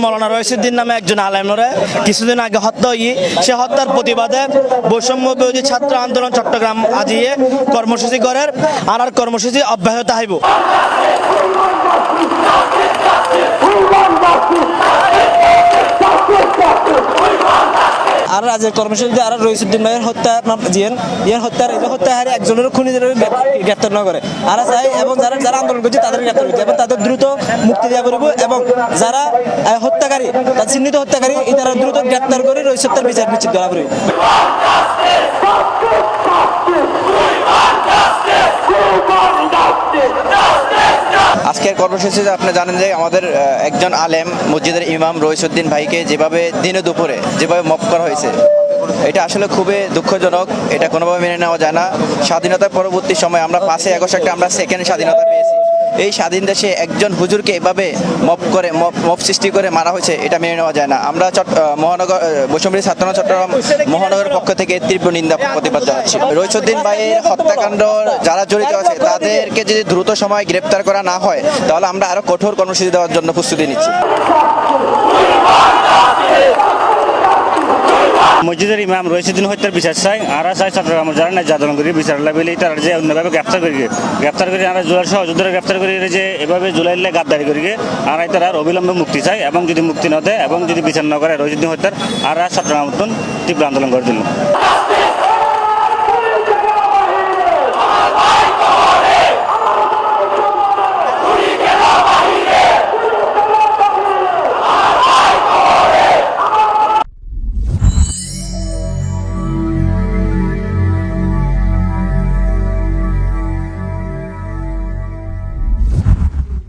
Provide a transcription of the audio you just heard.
মৌলানা রইসুদ্দিন নামে একজন আলেমরে কিছুদিন আগে হত্যা হয়ে সে হত্যার প্রতিবাদে বৈষম্য বিরোধী ছাত্র আন্দোলন চট্টগ্রাম আজিয়ে কর্মসূচি করার আর কর্মসূচি অব্যাহত হাইব। আর রাজ্যের কর্মসূচিতে আর রইসুদ্দিন ভাইয়ের হত্যা হারে একজনের খুনিদের গ্রেপ্তার না করে আর চাই এবং যারা আন্দোলন করছে তাদের গ্রেপ্তার করছে এবং তাদের দ্রুত মুক্তি দেওয়া করব এবং যারা হত্যাকারী তার চিহ্নিত হত্যাকারী তারা দ্রুত গ্রেপ্তার করে রইসুদ্দিনের বিচার নিশ্চিত করা হবে। আজকের কর্মসূচিতে আপনি জানেন যে আমাদের একজন আলেম মসজিদের ইমাম রইসুদ্দিন ভাইকে যেভাবে দিনে দুপুরে যেভাবে মফ করা হয়েছে, এটা আসলে খুবই দুঃখজনক। এটা কোনোভাবে মেনে নেওয়া যায় না। স্বাধীনতার পরবর্তী সময় আমরা 5ই আগস্ট আমরা সেকেন্ড স্বাধীনতা পেয়েছি। এই স্বাধীন দেশে একজন হুজুরকে এভাবে মফ সৃষ্টি করে মারা হয়েছে, এটা মেনে নেওয়া যায় না। আমরা মহানগর বৈষম্য ছাত্র চট্টগ্রাম মহানগরের পক্ষ থেকে তীব্র নিন্দা প্রতিবাদ জানাচ্ছি। রইসুদ্দিন ভাইয়ের হত্যাকাণ্ড যারা জড়িত আছে তাদেরকে যদি দ্রুত সময় গ্রেপ্তার করা না হয় তাহলে আমরা আরো কঠোর কর্মসূচি দেওয়ার জন্য প্রস্তুতি নিচ্ছি। মসজিদের ইমাম রইসুদ্দিন হত্যার বিচার চাই আর চাই চট্টগ্রাম যারা ন্যায্য আন্দোলন করি বিচার লাভে তারা যে অন্যভাবে গ্রেপ্তার করি আমরা জুলাই সহযোদ্ধারা গ্রেপ্তার করি যে এভাবে জুলাইলে গাদ্দারি করি আর তারা অবিলম্বে মুক্তি চাই এবং যদি মুক্তি না দেয় এবং যদি বিচার না করে রইসুদ্দিন হত্যার আর চট্টগ্রাম তীব্র আন্দোলন করে দিল।